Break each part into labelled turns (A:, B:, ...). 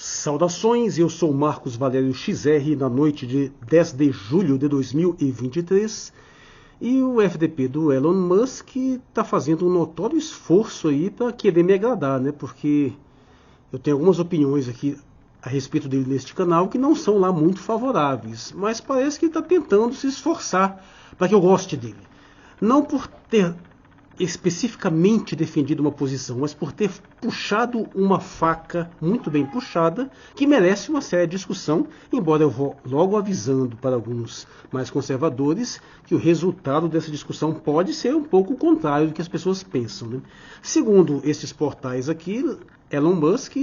A: Saudações, eu sou Marcos Valério XR na noite de 10 de julho de 2023 e o FDP do Elon Musk está fazendo um notório esforço aí para querer me agradar, né? Porque eu tenho algumas opiniões aqui a respeito dele neste canal que não são lá muito favoráveis, mas parece que ele está tentando se esforçar para que eu goste dele. Não por ter especificamente defendido uma posição, mas por ter puxado uma faca muito bem puxada, que merece uma séria discussão, embora eu vou logo avisando para alguns mais conservadores que o resultado dessa discussão pode ser um pouco o contrário do que as pessoas pensam, né? Segundo esses portais aqui, Elon Musk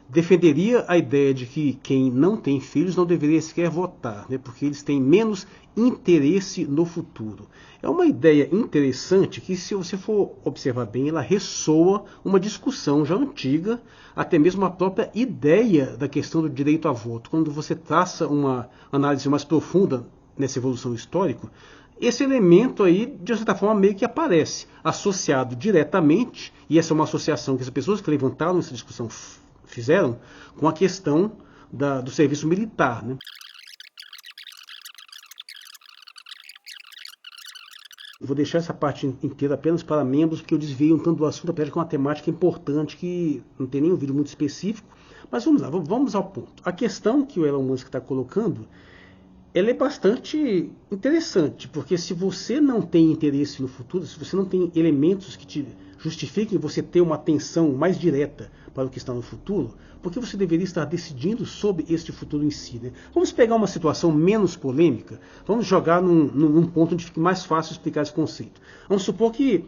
A: defenderia a ideia de que quem não tem filhos não deveria sequer votar, né, porque eles têm menos interesse no futuro. É uma ideia interessante que, se você for observar bem, ela ressoa uma discussão já antiga, até mesmo a própria ideia da questão do direito a voto. Quando você traça uma análise mais profunda nessa evolução histórica, esse elemento aí, de certa forma, meio que aparece, associado diretamente, e essa é uma associação que as pessoas que levantaram essa discussão fizeram com a questão do serviço militar, né? Vou deixar essa parte inteira apenas para membros, porque eu desviei um tanto do assunto, apesar de que é uma temática importante que não tem nenhum vídeo muito específico. Mas vamos lá, vamos ao ponto. A questão que o Elon Musk está colocando, ela é bastante interessante, porque se você não tem interesse no futuro, se você não tem elementos que te justifiquem você ter uma atenção mais direta para o que está no futuro, porque você deveria estar decidindo sobre este futuro em si, né? Vamos pegar uma situação menos polêmica, vamos jogar num ponto onde fique mais fácil explicar esse conceito. Vamos supor que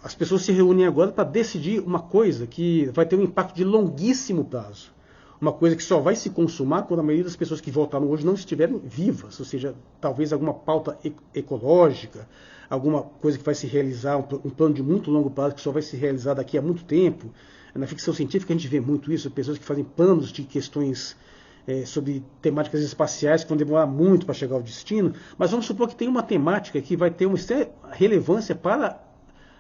A: as pessoas se reúnem agora para decidir uma coisa que vai ter um impacto de longuíssimo prazo. Uma coisa que só vai se consumar quando a maioria das pessoas que votaram hoje não estiverem vivas, ou seja, talvez alguma pauta ecológica, alguma coisa que vai se realizar, um plano de muito longo prazo que só vai se realizar daqui a muito tempo. Na ficção científica a gente vê muito isso, pessoas que fazem planos de questões sobre temáticas espaciais que vão demorar muito para chegar ao destino, mas vamos supor que tem uma temática que vai ter uma relevância para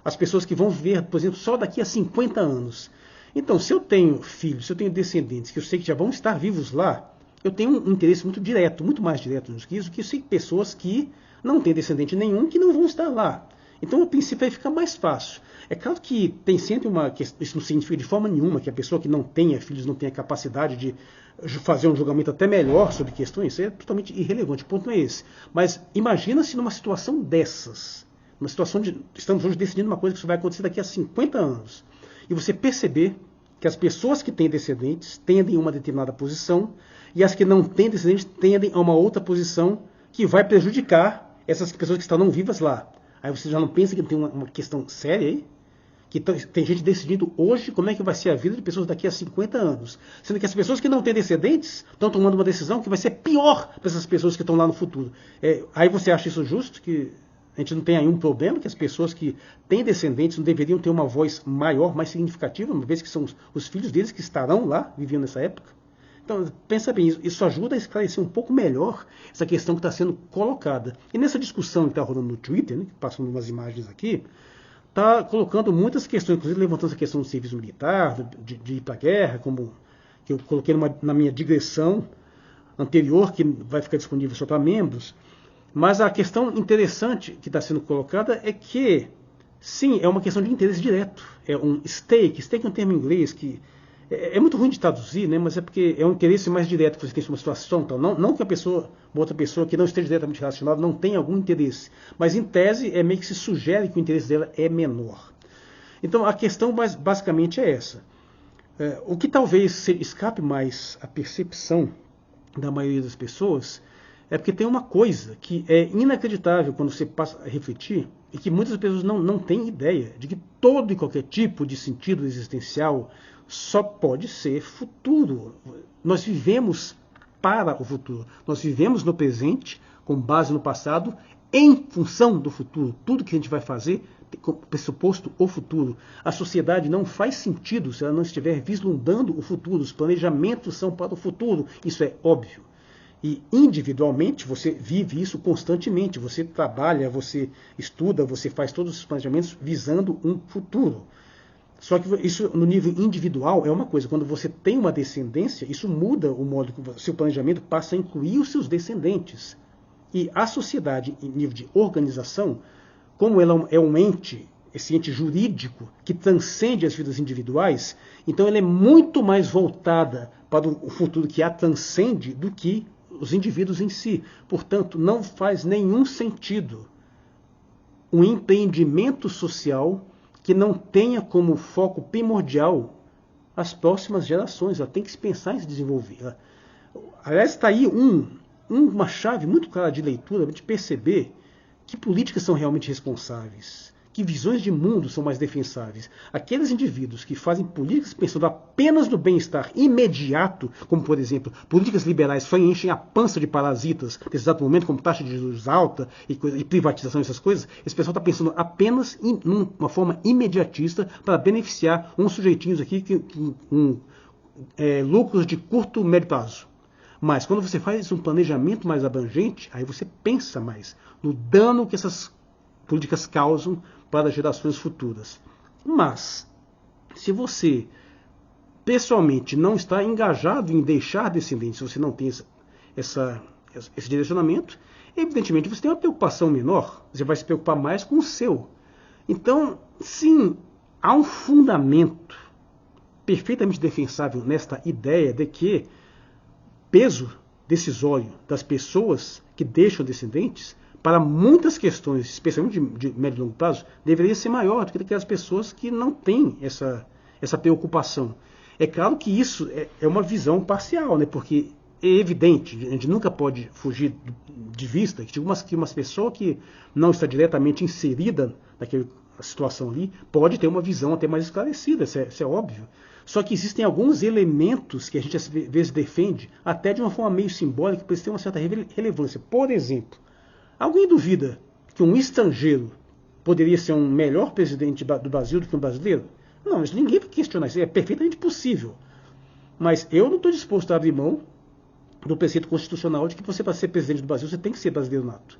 A: as pessoas que vão viver, por exemplo, só daqui a 50 anos. Então, se eu tenho filhos, se eu tenho descendentes que eu sei que já vão estar vivos lá, eu tenho um interesse muito direto, muito mais direto do que isso, que eu sei pessoas que não têm descendente nenhum que não vão estar lá. Então, o princípio aí fica mais fácil. É claro que tem sempre uma questão, isso não significa de forma nenhuma que a pessoa que não tenha filhos não tenha capacidade de fazer um julgamento até melhor sobre questões, isso é totalmente irrelevante, o ponto não é esse. Mas imagina-se numa situação dessas, uma situação de estamos hoje decidindo uma coisa que isso vai acontecer daqui a 50 anos, e você perceber que as pessoas que têm descendentes tendem a uma determinada posição e as que não têm descendentes tendem a uma outra posição que vai prejudicar essas pessoas que estarão vivas lá. Aí você já não pensa que tem uma questão séria aí? Que tem gente decidindo hoje como é que vai ser a vida de pessoas daqui a 50 anos. Sendo que as pessoas que não têm descendentes estão tomando uma decisão que vai ser pior para essas pessoas que estão lá no futuro. Aí você acha isso justo? Que a gente não tem aí um problema, que as pessoas que têm descendentes não deveriam ter uma voz maior, mais significativa, uma vez que são os filhos deles que estarão lá, vivendo nessa época? Então, pensa bem, isso ajuda a esclarecer um pouco melhor essa questão que está sendo colocada. E nessa discussão que está rolando no Twitter, né, passando umas imagens aqui, está colocando muitas questões, inclusive levantando essa questão do serviço militar, de ir para a guerra, como que eu coloquei na minha digressão anterior, que vai ficar disponível só para membros. Mas a questão interessante que está sendo colocada é que, sim, é uma questão de interesse direto. É um stake. Stake é um termo em inglês que é muito ruim de traduzir, né? Mas é porque é um interesse mais direto que você tem sobre uma situação. Então, não que uma outra pessoa que não esteja diretamente relacionada não tenha algum interesse. Mas, em tese, é meio que se sugere que o interesse dela é menor. Então, a questão basicamente é essa. O que talvez escape mais a percepção da maioria das pessoas é porque tem uma coisa que é inacreditável quando você passa a refletir e que muitas pessoas não têm ideia de que todo e qualquer tipo de sentido existencial só pode ser futuro. Nós vivemos para o futuro. Nós vivemos no presente, com base no passado, em função do futuro. Tudo que a gente vai fazer com pressuposto o futuro. A sociedade não faz sentido se ela não estiver vislumbrando o futuro. Os planejamentos são para o futuro. Isso é óbvio. E individualmente você vive isso constantemente. Você trabalha, você estuda, você faz todos os planejamentos visando um futuro. Só que isso, no nível individual, é uma coisa. Quando você tem uma descendência, isso muda o modo que o seu planejamento passa a incluir os seus descendentes. E a sociedade, em nível de organização, como ela é um ente, esse ente jurídico, que transcende as vidas individuais, então ela é muito mais voltada para o futuro que a transcende do que os indivíduos em si. Portanto, não faz nenhum sentido um empreendimento social que não tenha como foco primordial as próximas gerações. Ela tem que se pensar em se desenvolver. Aliás, está aí uma chave muito clara de leitura de perceber que políticas são realmente responsáveis, que visões de mundo são mais defensáveis. Aqueles indivíduos que fazem políticas pensando apenas no bem-estar imediato, como, por exemplo, políticas liberais que enchem a pança de parasitas nesse exato momento, como taxa de juros alta e privatização, essas coisas, esse pessoal está pensando apenas em uma forma imediatista para beneficiar uns sujeitinhos aqui com lucros de curto, médio prazo. Mas quando você faz um planejamento mais abrangente, aí você pensa mais no dano que essas políticas causam para gerações futuras. Mas, se você pessoalmente não está engajado em deixar descendentes, se você não tem esse direcionamento, evidentemente você tem uma preocupação menor, você vai se preocupar mais com o seu. Então, sim, há um fundamento perfeitamente defensável nesta ideia de que peso decisório das pessoas que deixam descendentes para muitas questões, especialmente de médio e longo prazo, deveria ser maior do que aquelas pessoas que não têm essa preocupação. É claro que isso é uma visão parcial, né? Porque é evidente, a gente nunca pode fugir de vista que uma pessoa que não está diretamente inserida naquela situação ali pode ter uma visão até mais esclarecida, isso é óbvio. Só que existem alguns elementos que a gente às vezes defende, até de uma forma meio simbólica, para eles terem uma certa relevância. Por exemplo, alguém duvida que um estrangeiro poderia ser um melhor presidente do Brasil do que um brasileiro? Não, isso ninguém vai questionar, isso é perfeitamente possível. Mas eu não estou disposto a abrir mão do preceito constitucional de que você, para ser presidente do Brasil, você tem que ser brasileiro nato.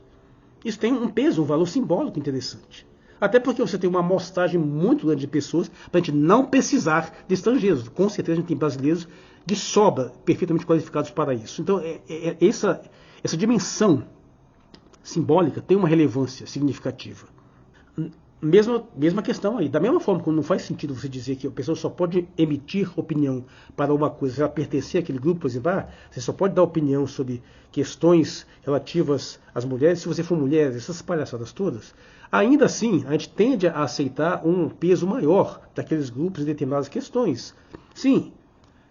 A: Isso tem um peso, um valor simbólico interessante. Até porque você tem uma amostragem muito grande de pessoas para a gente não precisar de estrangeiros. Com certeza a gente tem brasileiros de sobra, perfeitamente qualificados para isso. Então, essa dimensão simbólica tem uma relevância significativa. Mesma questão aí. Da mesma forma que não faz sentido você dizer que a pessoa só pode emitir opinião para uma coisa, se ela pertencer àquele grupo, por exemplo, você só pode dar opinião sobre questões relativas às mulheres se você for mulher, essas palhaçadas todas. Ainda assim, a gente tende a aceitar um peso maior daqueles grupos em determinadas questões. Sim.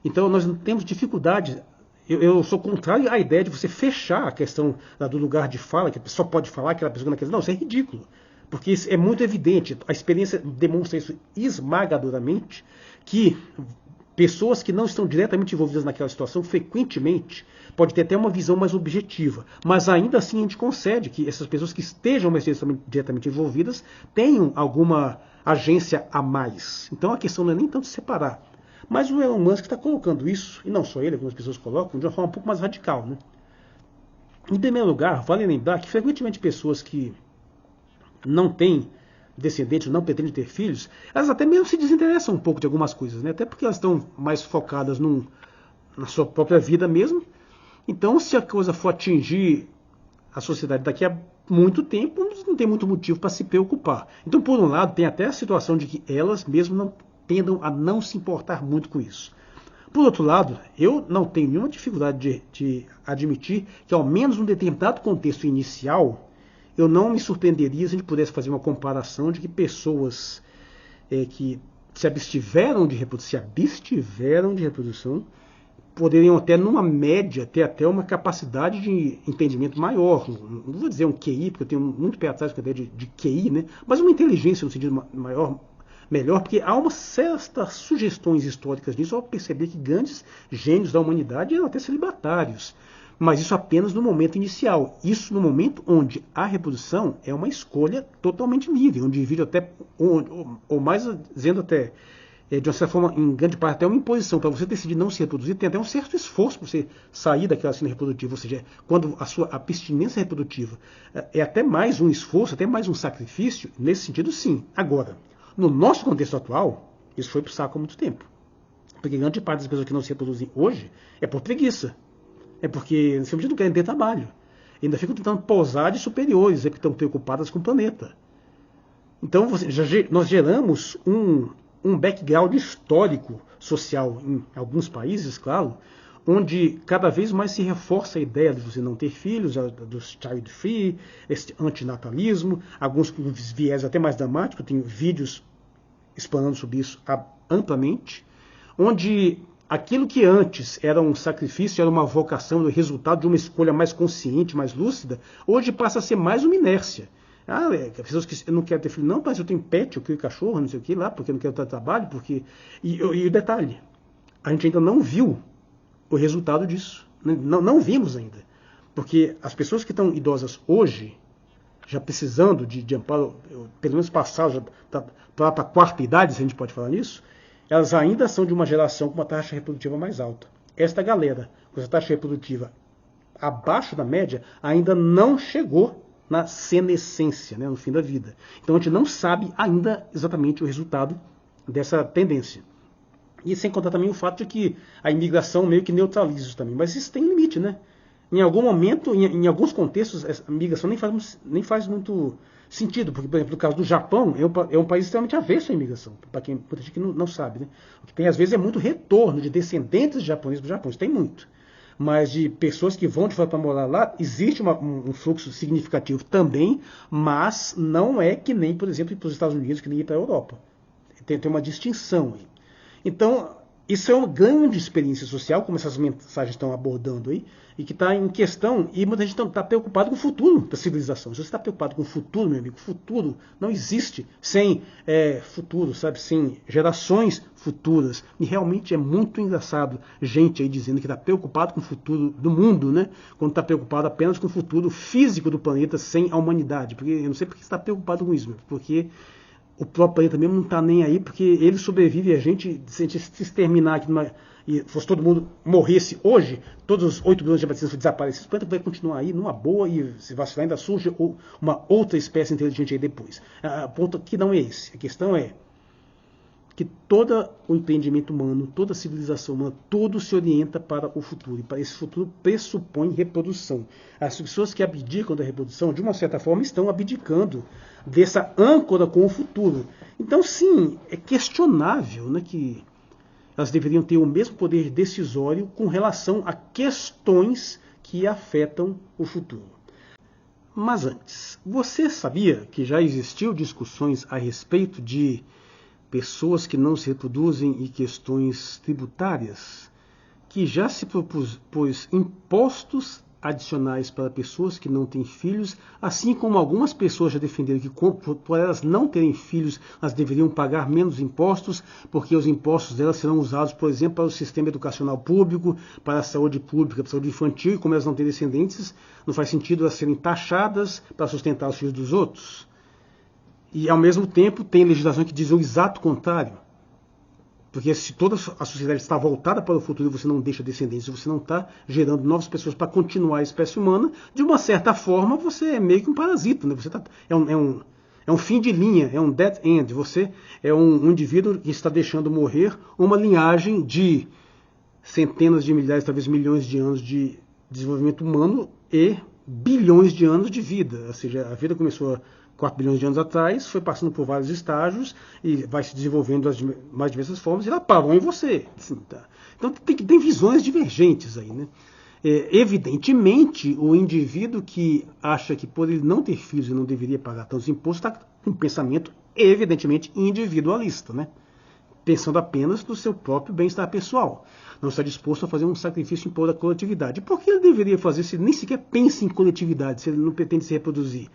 A: Então nós não temos dificuldade. Eu sou contrário à ideia de você fechar a questão do lugar de fala, que a pessoa pode falar, aquela pessoa não quer dizer. Não, isso é ridículo. Porque isso é muito evidente, a experiência demonstra isso esmagadoramente, que pessoas que não estão diretamente envolvidas naquela situação, frequentemente, pode ter até uma visão mais objetiva. Mas ainda assim a gente concede que essas pessoas que estejam mais diretamente envolvidas tenham alguma agência a mais. Então a questão não é nem tanto separar. Mas o Elon Musk está colocando isso, e não só ele, algumas pessoas colocam, de uma forma um pouco mais radical. Né? Em primeiro lugar, vale lembrar que frequentemente pessoas que não têm descendentes, não pretendem ter filhos, elas até mesmo se desinteressam um pouco de algumas coisas, né? Até porque elas estão mais focadas na sua própria vida mesmo. Então, se a coisa for atingir a sociedade daqui a muito tempo, não tem muito motivo para se preocupar. Então, por um lado, tem até a situação de que elas mesmo não tendam a não se importar muito com isso. Por outro lado, eu não tenho nenhuma dificuldade de admitir que, ao menos num determinado contexto inicial, eu não me surpreenderia se a gente pudesse fazer uma comparação de que pessoas que se abstiveram de reprodução poderiam até, numa média, ter até uma capacidade de entendimento maior. Não vou dizer um QI, porque eu tenho muito pé atrás com a ideia de QI, né? Mas uma inteligência no sentido melhor, porque há umas certas sugestões históricas nisso ao perceber que grandes gênios da humanidade eram até celibatários. Mas isso apenas no momento inicial. Isso no momento onde a reprodução é uma escolha totalmente livre, onde o indivíduo até, ou mais dizendo até, de uma certa forma, em grande parte, até uma imposição. Para você decidir não se reproduzir, tem até um certo esforço para você sair daquela cena reprodutiva. Ou seja, quando a sua abstinência reprodutiva é até mais um esforço, até mais um sacrifício, nesse sentido sim. Agora, no nosso contexto atual, Isso foi pro saco há muito tempo. Porque grande parte das pessoas que não se reproduzem hoje é por preguiça. É porque simplesmente não querem ter trabalho. Ainda ficam tentando posar de superiores, porque estão preocupadas com o planeta. Então nós geramos um background histórico social em alguns países, claro, onde cada vez mais se reforça a ideia de você não ter filhos, dos child free, esse antinatalismo, alguns com viés até mais dramático, eu tenho vídeos explanando sobre isso amplamente, onde aquilo que antes era um sacrifício, era uma vocação, o resultado de uma escolha mais consciente, mais lúcida, hoje passa a ser mais uma inércia. Pessoas que não querem ter filho, não, mas eu tenho pet, eu crio cachorro, não sei o que lá, porque eu não quero ter trabalho, porque... E o detalhe, a gente ainda não viu o resultado disso. Não vimos ainda. Porque as pessoas que estão idosas hoje, já precisando de amparo, pelo menos passar para a quarta idade, se a gente pode falar nisso, elas ainda são de uma geração com uma taxa reprodutiva mais alta. Esta galera, com essa taxa reprodutiva abaixo da média, ainda não chegou na senescência, né, no fim da vida. Então a gente não sabe ainda exatamente o resultado dessa tendência. E sem contar também o fato de que a imigração meio que neutraliza isso também. Mas isso tem limite, né? Em algum momento, em alguns contextos, a migração nem faz muito sentido. Porque, por exemplo, no caso do Japão, é um país extremamente avesso à imigração. Para quem muita gente que não sabe, né? O que tem, às vezes, é muito retorno de descendentes de japoneses para o Japão. Isso tem muito. Mas de pessoas que vão de fora para morar lá, existe um fluxo significativo também, mas não é que nem, por exemplo, para os Estados Unidos, que nem ir para a Europa. Tem uma distinção aí. Então, isso é uma grande experiência social, como essas mensagens estão abordando aí, e que está em questão, e muita gente está preocupado com o futuro da civilização. Se você está preocupado com o futuro, meu amigo, o futuro não existe sem futuro, sabe? Sem gerações futuras. E realmente é muito engraçado gente aí dizendo que está preocupado com o futuro do mundo, né? Quando está preocupado apenas com o futuro físico do planeta sem a humanidade. Porque eu não sei porque você está preocupado com isso, meu, porque o próprio planeta mesmo não está nem aí, porque ele sobrevive e a gente, se a gente se exterminar aqui e fosse todo mundo morresse hoje, todos os 8 bilhões de habitantes desaparecidos, o planeta vai continuar aí numa boa e se vacilar ainda surge uma outra espécie inteligente aí depois. O ponto aqui não é esse. A questão é que todo o empreendimento humano, toda a civilização humana, tudo se orienta para o futuro. E para esse futuro pressupõe reprodução. As pessoas que abdicam da reprodução, de uma certa forma, estão abdicando dessa âncora com o futuro. Então, sim, é questionável, né, que elas deveriam ter o mesmo poder decisório com relação a questões que afetam o futuro. Mas antes, você sabia que já existiu discussões a respeito de pessoas que não se reproduzem e questões tributárias, que já se propôs impostos adicionais para pessoas que não têm filhos, assim como algumas pessoas já defenderam que por elas não terem filhos, elas deveriam pagar menos impostos, porque os impostos delas serão usados, por exemplo, para o sistema educacional público, para a saúde pública, para a saúde infantil, e como elas não têm descendentes, não faz sentido elas serem taxadas para sustentar os filhos dos outros. E, ao mesmo tempo, tem legislação que diz o exato contrário. Porque se toda a sociedade está voltada para o futuro e você não deixa descendentes, você não está gerando novas pessoas para continuar a espécie humana, de uma certa forma você é meio que um parasita. Né? Você é um fim de linha, é um dead end. Você é um indivíduo que está deixando morrer uma linhagem de centenas de milhares, talvez milhões de anos de desenvolvimento humano e bilhões de anos de vida. Ou seja, a vida começou 4 bilhões de anos atrás, foi passando por vários estágios e vai se desenvolvendo das mais diversas formas e ela parou em você. Assim, tá? Então tem visões divergentes aí. Né? Evidentemente, o indivíduo que acha que por ele não ter filhos e não deveria pagar tantos impostos está com um pensamento evidentemente individualista, né? Pensando apenas no seu próprio bem-estar pessoal. Não está disposto a fazer um sacrifício em prol da coletividade. Por que ele deveria fazer se ele nem sequer pensa em coletividade, se ele não pretende se reproduzir?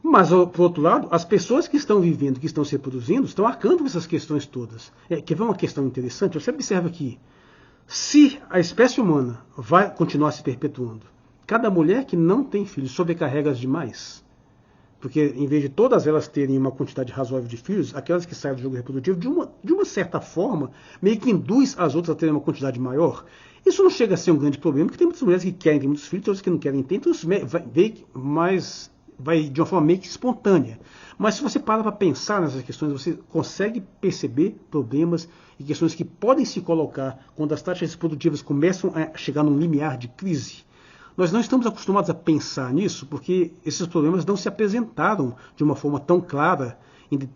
A: Mas, por outro lado, as pessoas que estão vivendo, que estão se reproduzindo, estão arcando com essas questões todas. Quer ver uma questão interessante? Você observa que, se a espécie humana vai continuar se perpetuando, cada mulher que não tem filhos sobrecarrega-as demais. Porque, em vez de todas elas terem uma quantidade razoável de filhos, aquelas que saem do jogo reprodutivo, de uma certa forma, meio que induz as outras a terem uma quantidade maior. Isso não chega a ser um grande problema, porque tem muitas mulheres que querem ter muitos filhos, outras que não querem ter, então isso veio mais vai de uma forma meio que espontânea. Mas se você para pensar nessas questões, você consegue perceber problemas e questões que podem se colocar quando as taxas produtivas começam a chegar num limiar de crise. Nós não estamos acostumados a pensar nisso porque esses problemas não se apresentaram de uma forma tão clara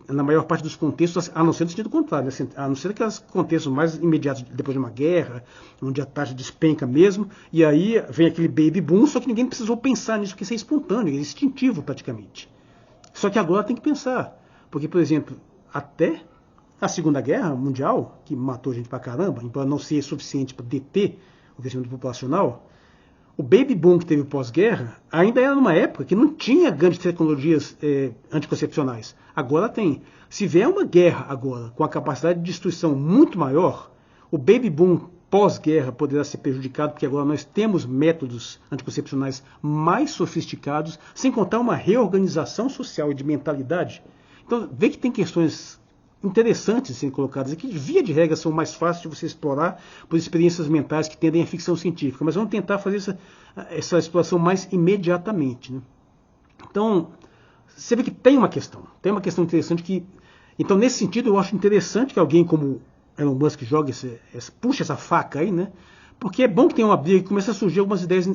A: na maior parte dos contextos, a não ser no sentido contrário, né? A não ser aqueles contextos mais imediatos depois de uma guerra, onde a taxa despenca mesmo, e aí vem aquele baby boom, só que ninguém precisou pensar nisso, porque isso é espontâneo, é instintivo praticamente. Só que agora tem que pensar, porque, por exemplo, até a Segunda Guerra Mundial, que matou gente pra caramba, embora não seja suficiente para deter o crescimento populacional, o baby boom que teve pós-guerra ainda era numa época que não tinha grandes tecnologias anticoncepcionais. Agora tem. Se vier uma guerra agora com a capacidade de destruição muito maior, o baby boom pós-guerra poderá ser prejudicado, porque agora nós temos métodos anticoncepcionais mais sofisticados, sem contar uma reorganização social e de mentalidade. Então, vê que tem questões interessantes sendo colocadas aqui, via de regra são mais fáceis de você explorar por experiências mentais que tendem à ficção científica, mas vamos tentar fazer essa exploração mais imediatamente, né? Então, você vê que tem uma questão interessante que, então nesse sentido eu acho interessante que alguém como Elon Musk jogue puxa essa faca aí, né? Porque é bom que tenha uma briga, que começa a surgir algumas ideias,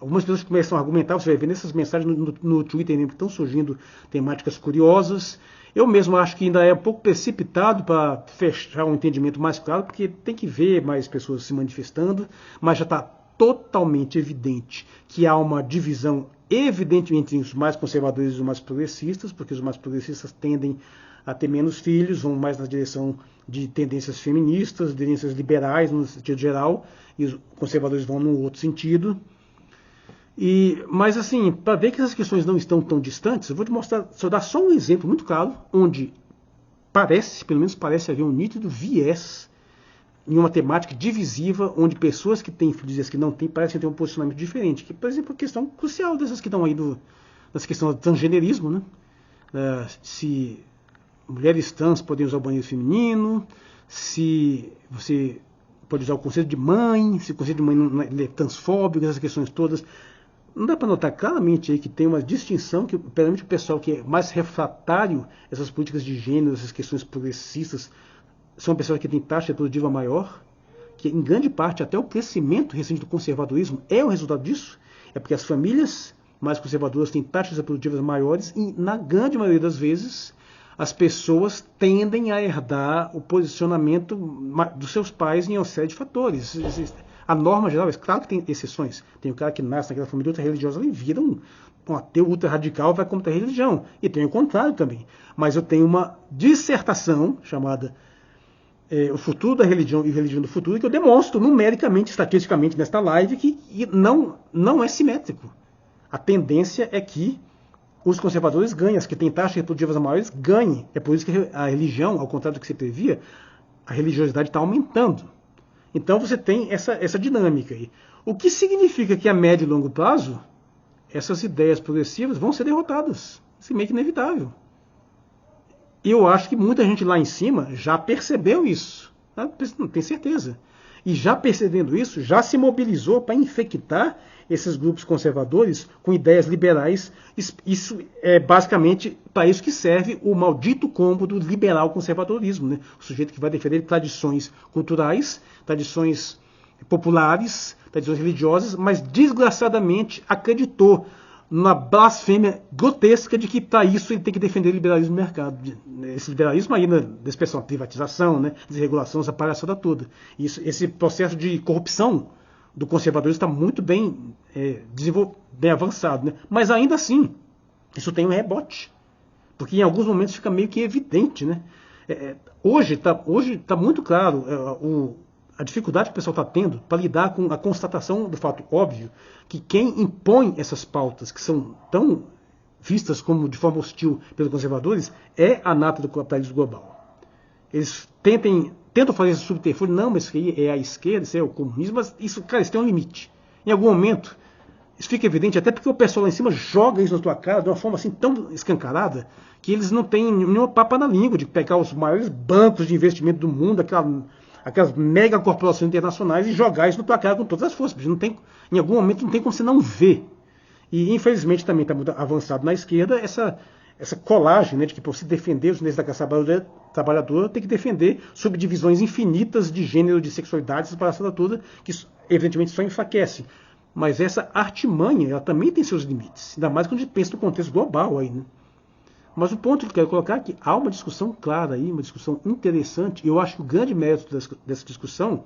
A: algumas pessoas começam a argumentar, você vai ver nessas mensagens no Twitter mesmo que estão surgindo temáticas curiosas. Eu mesmo acho que ainda é um pouco precipitado para fechar um entendimento mais claro, porque tem que ver mais pessoas se manifestando, mas já está totalmente evidente que há uma divisão evidente entre os mais conservadores e os mais progressistas, porque os mais progressistas tendem a ter menos filhos, vão mais na direção de tendências feministas, tendências liberais no sentido geral, e os conservadores vão no outro sentido. Mas assim, para ver que essas questões não estão tão distantes, eu vou te mostrar, só dar só um exemplo muito claro, onde pelo menos parece haver um nítido viés em uma temática divisiva, onde pessoas que têm filhos e as que não têm parecem ter um posicionamento diferente. Que, por exemplo, a questão crucial dessas que estão aí, nessa questão do transgenerismo, né? Se mulheres trans podem usar o banheiro feminino, se você pode usar o conceito de mãe, se o conceito de mãe não é transfóbico, essas questões todas. Não dá para notar claramente aí que tem uma distinção que, perante o pessoal que é mais refratário a essas políticas de gênero, essas questões progressistas, são pessoas que têm taxa reprodutiva maior, que em grande parte até o crescimento recente do conservadorismo é o resultado disso, é porque as famílias mais conservadoras têm taxas reprodutivas maiores e, na grande maioria das vezes, as pessoas tendem a herdar o posicionamento dos seus pais em uma série de fatores. A norma geral, é claro que tem exceções. Tem o cara que nasce naquela família ultra religiosa e vira um ateu ultra radical, vai contra a religião. E tem o contrário também. Mas eu tenho uma dissertação chamada O Futuro da Religião e Religião do Futuro, que eu demonstro numericamente, estatisticamente nesta live, que não é simétrico. A tendência é que os conservadores ganhem, as que têm taxas reprodutivas maiores ganhem. É por isso que a religião, ao contrário do que você previa, a religiosidade está aumentando. Então você tem essa dinâmica aí. O que significa que a médio e longo prazo, essas ideias progressivas vão ser derrotadas. Isso é meio que inevitável. E eu acho que muita gente lá em cima já percebeu isso. Não tem certeza. E já percebendo isso, já se mobilizou para infectar esses grupos conservadores com ideias liberais. Isso é basicamente para isso que serve o maldito combo do liberal conservadorismo, né? O sujeito que vai defender tradições culturais, tradições populares, tradições religiosas, mas desgraçadamente acreditou na blasfêmia grotesca de que para isso ele tem que defender o liberalismo no mercado. Esse liberalismo aí, desse pessoal, privatização, né, desregulação, essa palhaçada toda. Esse processo de corrupção do conservadorismo está muito bem avançado. Né? Mas ainda assim, isso tem um rebote. Porque em alguns momentos fica meio que evidente. Né? Hoje tá muito claro a dificuldade que o pessoal está tendo para lidar com a constatação do fato óbvio que quem impõe essas pautas, que são tão vistas como de forma hostil pelos conservadores, é a nata do capitalismo global. Eles tentam fazer esse subterfúgio, não, mas isso aí é a esquerda, isso é o comunismo, mas isso, cara, isso tem um limite. Em algum momento, isso fica evidente, até porque o pessoal lá em cima joga isso na tua cara de uma forma assim tão escancarada que eles não têm nenhuma papa na língua de pegar os maiores bancos de investimento do mundo, aquelas mega corporações internacionais e jogar isso no tua cara com todas as forças. Em algum momento não tem como você não ver. E, infelizmente, também está muito avançado na esquerda essa colagem, né, de que para você defender os direitos da classe trabalhadora tem que defender subdivisões infinitas de gênero, de sexualidade, essa palhaçada toda, que evidentemente só enfraquece. Mas essa artimanha, ela também tem seus limites, ainda mais quando a gente pensa no contexto global aí, né? Mas o ponto que eu quero colocar é que há uma discussão clara aí, uma discussão interessante, e eu acho que o grande mérito dessa discussão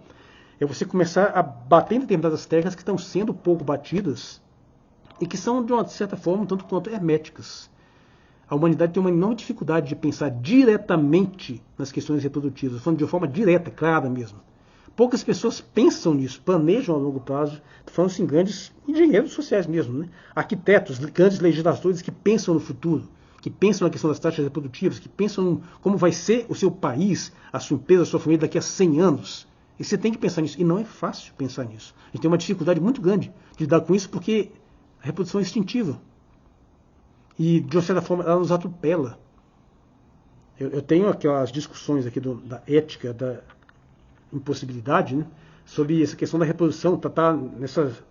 A: é você começar a bater em determinadas teclas que estão sendo pouco batidas e que são, de uma certa forma, um tanto quanto herméticas. A humanidade tem uma enorme dificuldade de pensar diretamente nas questões reprodutivas, falando de uma forma direta, clara mesmo. Poucas pessoas pensam nisso, planejam a longo prazo, falando-se em grandes engenheiros sociais mesmo, né? Arquitetos, grandes legisladores que pensam no futuro, que pensam na questão das taxas reprodutivas, que pensam como vai ser o seu país, a sua empresa, a sua família daqui a 100 anos. E você tem que pensar nisso. E não é fácil pensar nisso. A gente tem uma dificuldade muito grande de lidar com isso porque a reprodução é instintiva. E, de uma certa forma, ela nos atropela. Eu tenho aquelas discussões aqui da ética, da impossibilidade, né, sobre essa questão da reprodução. Tá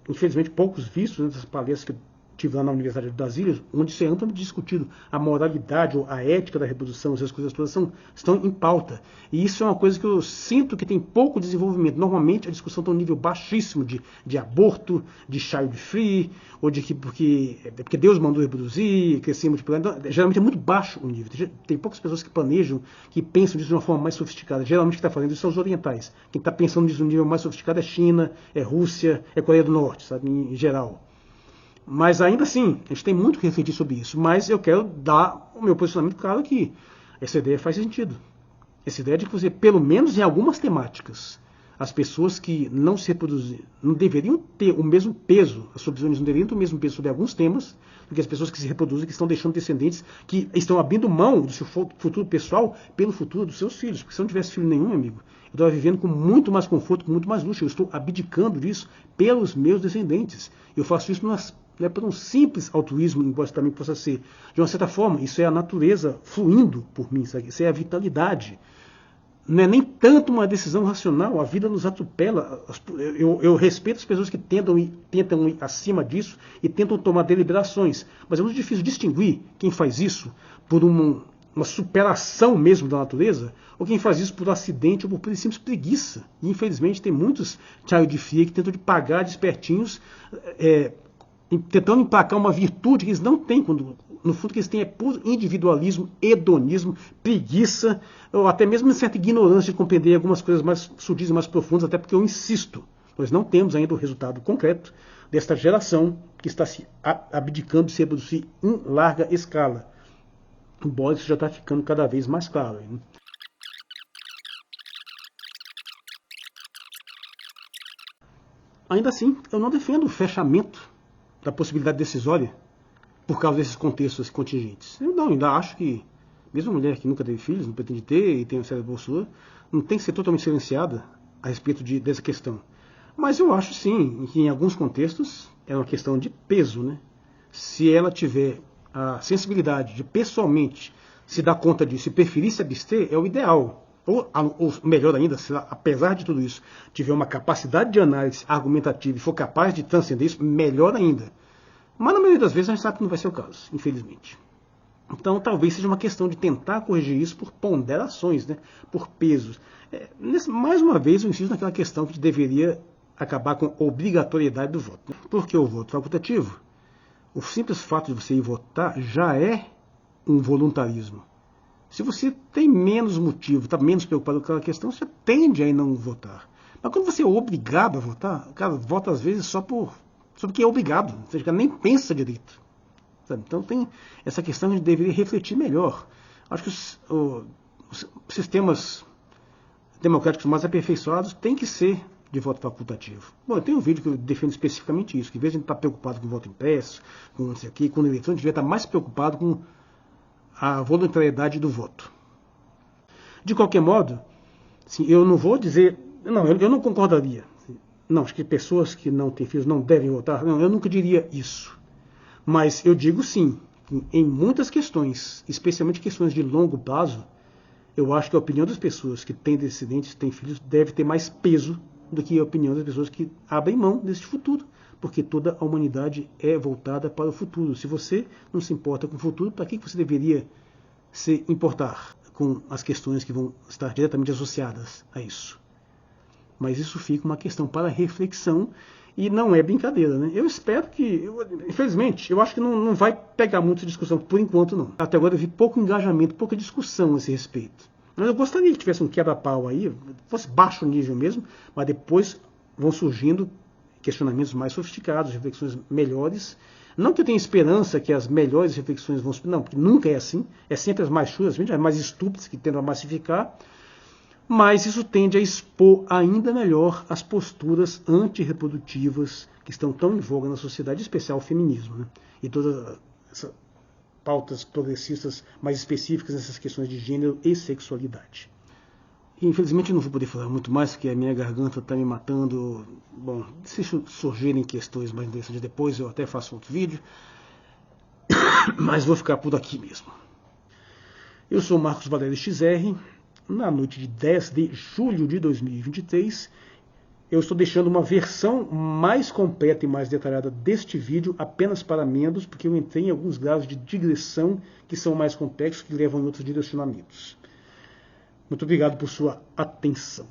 A: infelizmente, poucos vistos nessas palestras que eu tive lá na Universidade de Brasília, onde isso é amplamente discutido. A moralidade ou a ética da reprodução, essas coisas todas estão em pauta. E isso é uma coisa que eu sinto que tem pouco desenvolvimento. Normalmente a discussão está um nível baixíssimo de aborto, de child free, ou de que porque Deus mandou reproduzir, crescer, multiplicar. Então, geralmente é muito baixo o nível. Tem poucas pessoas que planejam, que pensam disso de uma forma mais sofisticada. Geralmente quem está fazendo isso são os orientais. Quem está pensando nisso de um nível mais sofisticado é China, é Rússia, é Coreia do Norte, sabe, em geral. Mas ainda assim, a gente tem muito que refletir sobre isso. Mas eu quero dar o meu posicionamento claro que essa ideia faz sentido. Essa ideia de que você, pelo menos em algumas temáticas, as pessoas que não se reproduzem não deveriam ter o mesmo peso, as subdivisões não deveriam ter o mesmo peso sobre alguns temas, do que as pessoas que se reproduzem, que estão deixando descendentes, que estão abrindo mão do seu futuro pessoal pelo futuro dos seus filhos. Porque se eu não tivesse filho nenhum, amigo, eu estava vivendo com muito mais conforto, com muito mais luxo. Eu estou abdicando disso pelos meus descendentes. Eu faço isso não é por um simples altruísmo, embora também possa ser. De uma certa forma, isso é a natureza fluindo por mim, sabe? Isso é a vitalidade. Não é nem tanto uma decisão racional, a vida nos atropela. Eu respeito as pessoas que tentam ir acima disso e tentam tomar deliberações, mas é muito difícil distinguir quem faz isso por uma superação mesmo da natureza, ou quem faz isso por acidente ou por simples preguiça. E infelizmente tem muitos child free que tentam de pagar de espertinhos, tentando emplacar uma virtude que eles não têm, quando no fundo que eles têm é puro individualismo, hedonismo, preguiça, ou até mesmo uma certa ignorância de compreender algumas coisas mais sutis e mais profundas, até porque eu insisto, nós não temos ainda o resultado concreto desta geração que está se abdicando de se reproduzir em larga escala, embora isso já está ficando cada vez mais claro. Né? Ainda assim, eu não defendo o fechamento da possibilidade decisória por causa desses contextos contingentes. Eu ainda acho que, mesmo a mulher que nunca teve filhos, não pretende ter e tem um cérebro bolsura, não tem que ser totalmente silenciada a respeito dessa questão. Mas eu acho sim que em alguns contextos é uma questão de peso, né? Se ela tiver a sensibilidade de pessoalmente se dar conta disso e preferir se abster, é o ideal. Ou melhor ainda, se ela, apesar de tudo isso, tiver uma capacidade de análise argumentativa e for capaz de transcender isso, melhor ainda. Mas na maioria das vezes a gente sabe que não vai ser o caso, infelizmente. Então talvez seja uma questão de tentar corrigir isso por ponderações, né? Por pesos. Mais uma vez eu insisto naquela questão que deveria acabar com a obrigatoriedade do voto. Né? Porque o voto facultativo, o simples fato de você ir votar já é um voluntarismo. Se você tem menos motivo, está menos preocupado com aquela questão, você tende a não votar. Mas quando você é obrigado a votar, o cara vota às vezes só porque é obrigado, ou seja, o cara nem pensa direito. Sabe? Então tem essa questão que a gente deveria refletir melhor. Acho que os sistemas democráticos mais aperfeiçoados têm que ser de voto facultativo. Bom, eu tenho um vídeo que eu defendo especificamente isso, que em vez de a gente estar preocupado com voto impresso, com não sei o quê, com eleição, a gente devia estar mais preocupado com a voluntariedade do voto. De qualquer modo, assim, eu não vou dizer... eu não concordaria. Não, acho que pessoas que não têm filhos não devem votar. Não, eu nunca diria isso. Mas eu digo sim, em muitas questões, especialmente questões de longo prazo, eu acho que a opinião das pessoas que têm descendentes, têm filhos, deve ter mais peso do que a opinião das pessoas que abrem mão desse futuro porque toda a humanidade é voltada para o futuro. Se você não se importa com o futuro, para que você deveria se importar com as questões que vão estar diretamente associadas a isso? Mas isso fica uma questão para reflexão e não é brincadeira, né? Eu espero que, infelizmente, eu acho que não vai pegar muita discussão, por enquanto não. Até agora eu vi pouco engajamento, pouca discussão a esse respeito. Mas eu gostaria que tivesse um quebra-pau aí, fosse baixo nível mesmo, mas depois vão surgindo questionamentos mais sofisticados, reflexões melhores. Não que eu tenha esperança que as melhores reflexões vão... Não, porque nunca é assim. É sempre as mais chulas, as mais estúpidas que tentam a massificar. Mas isso tende a expor ainda melhor as posturas antirreprodutivas que estão tão em voga na sociedade, em especial o feminismo, né? E todas essas pautas progressistas mais específicas nessas questões de gênero e sexualidade. E, infelizmente eu não vou poder falar muito mais, porque a minha garganta está me matando. Bom, se surgirem questões mais interessantes depois, eu até faço outro vídeo. Mas vou ficar por aqui mesmo. Eu sou Marcos Valério XR. Na noite de 10 de julho de 2023, eu estou deixando uma versão mais completa e mais detalhada deste vídeo apenas para membros, porque eu entrei em alguns graus de digressão que são mais complexos, que levam em outros direcionamentos. Muito obrigado por sua atenção.